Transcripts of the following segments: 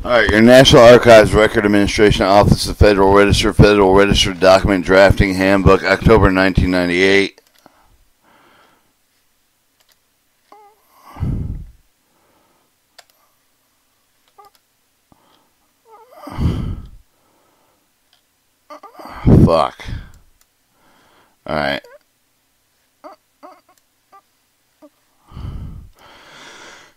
Alright, your National Archives Record Administration Office of Federal Register Document Drafting Handbook, October 1998. Fuck. Alright.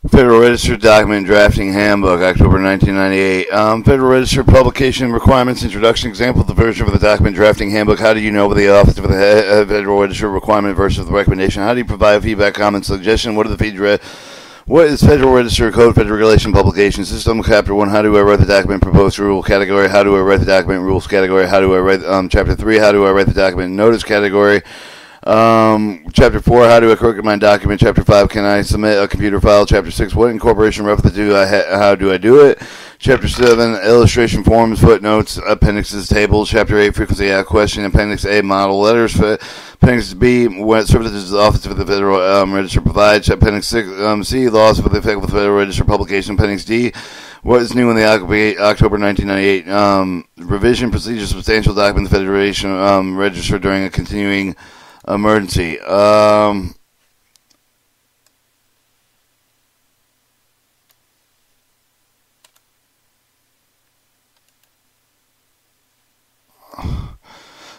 Federal Register Document Drafting Handbook, October 1998. Federal Register Publication Requirements Introduction. Example of the version of the Document Drafting Handbook. How do you know what the Office of the Federal Register requirement versus the recommendation? How do you provide feedback, comments, suggestion? What are the feedback? What is Federal Register Code, Federal Regulation, Publication System? Chapter 1, how do I write the document? Proposed rule category. How do I write the document? Rules category. How do I write, Chapter 3, how do I write the document? Notice category. Chapter 4, how do I correct my document? Chapter 5, can I submit a computer file? Chapter 6, what incorporation reference do I how do I do it? Chapter 7, illustration forms, footnotes, appendixes, tables. Chapter 8, frequency asked question. Appendix A, model letters. Appendix B, what services the Office of the Federal Register provides. Appendix 6, C, laws with the effect of the Federal Register publication. Appendix D, what is new in the October 1998 revision procedure substantial document the Federation Register during a continuing emergency.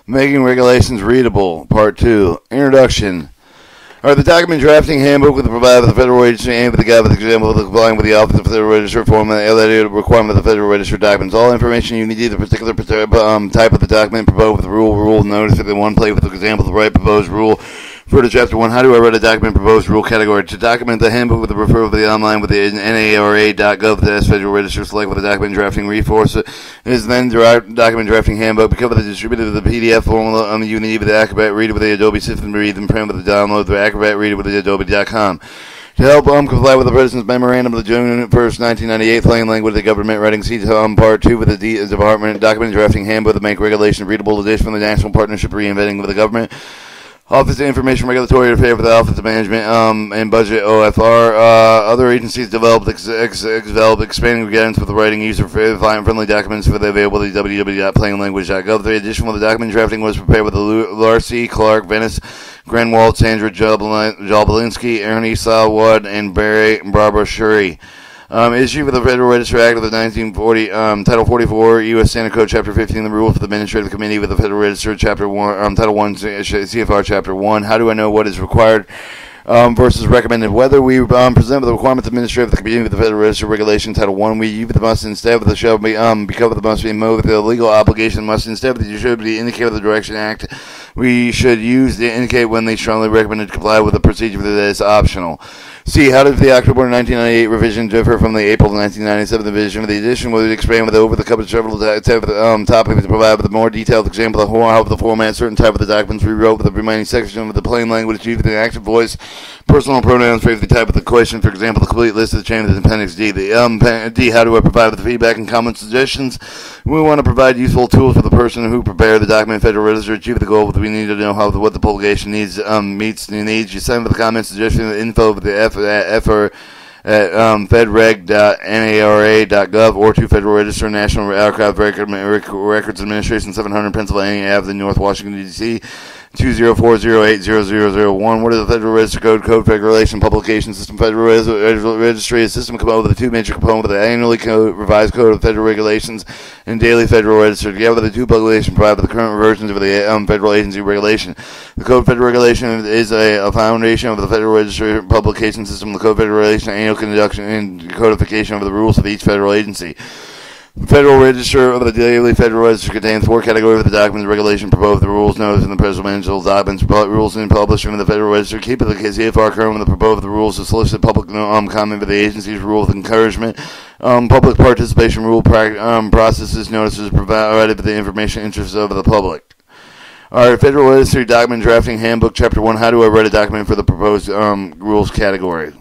Making regulations readable. Part 2. Introduction. The document drafting handbook with the provider of the Federal Register and with the guide with example of complying with the Office of the Federal Register form and the requirement of the Federal Register documents. All information you need, the particular type of the document proposed with the rule notice of the one plate with the example of the right proposed rule. Refer to Chapter 1, how do I write a document proposed rule category? To document the handbook with the referral to the online with the NARA.gov, the Federal Register, select with the document drafting resource. It is then document drafting handbook. Because of the distributed with the PDF formula you need with the Acrobat Reader with the Adobe system to read and print with the download the Acrobat Reader with the Adobe.com. To help comply with the President's Memorandum of the June 1st, 1998, plain language of the government writing, see Part 2 with the Department Document Drafting Handbook to make regulation readable edition from the National Partnership Reinventing with the Government. Office of Information Regulatory Affairs for the Office of Management and Budget OFR. Other agencies developed expanding guidance for the writing user-friendly documents for the availability www.plainlanguage.gov. The addition of the document drafting was prepared with Larcy, Clark, Venice, Grenwald, Sandra Jablinski, Ernie Sawad, and Barbara Shuri. Issued with the Federal Register Act of the 1940, Title 44, U.S. Standard Code, Chapter 15, the rules for the Administrative Committee with the Federal Register, Chapter 1, Title 1, CFR, Chapter 1. How do I know what is required versus recommended? Whether we present with the requirements administrative of the Committee with the Federal Register Regulation, Title 1, we use the must instead of the shall be, because of the must be moved with the legal obligation must instead of the should be indicated with the Direction Act. We should use the indicate when they strongly recommended to comply with the procedure that is optional. C. How does the October 1998 revision differ from the April 1997 revision? The addition would expand with over-the-cover several topics to provide with a more detailed example of how the format certain type of the documents rewrote with the remaining section of the plain language used with the active voice, personal pronouns for the type of the question. For example, the complete list of the changes in Appendix D. D. How do I provide with the feedback and comment suggestions? We want to provide useful tools for the person who prepared the document. Federal Register achieve the goal. We need to know what the publication needs meets the needs. You send for the comment suggestion info with the effort at fedreg.nara.gov or to Federal Register, National Archives Records Administration, 700 Pennsylvania Avenue, North Washington, D.C., 204080001. What is the Federal Register Code? Code Regulation Publication System. Federal Registry is a system composed of the two major components of the annually revised Code of Federal Regulations and daily Federal Register. Together, the two publications provide the current versions of the Federal Agency Regulation. The Code of Federal Regulation is a foundation of the Federal Register Publication System. The Code of Federal Regulation annual conduction and codification of the rules of each federal agency. The Federal Register of the Daily Federal Register contains 4 categories of the documents, regulation, proposed, the rules, notice, and the presidential documents, rules, and publishing in the Federal Register. Keep the CFR current with the proposed, the rules, to solicit public comment for the agency's rules, encouragement, public participation rule processes, notices provided for the information interests of the public. Alright, Federal Register Document Drafting Handbook, Chapter 1, how do I write a document for the proposed rules category?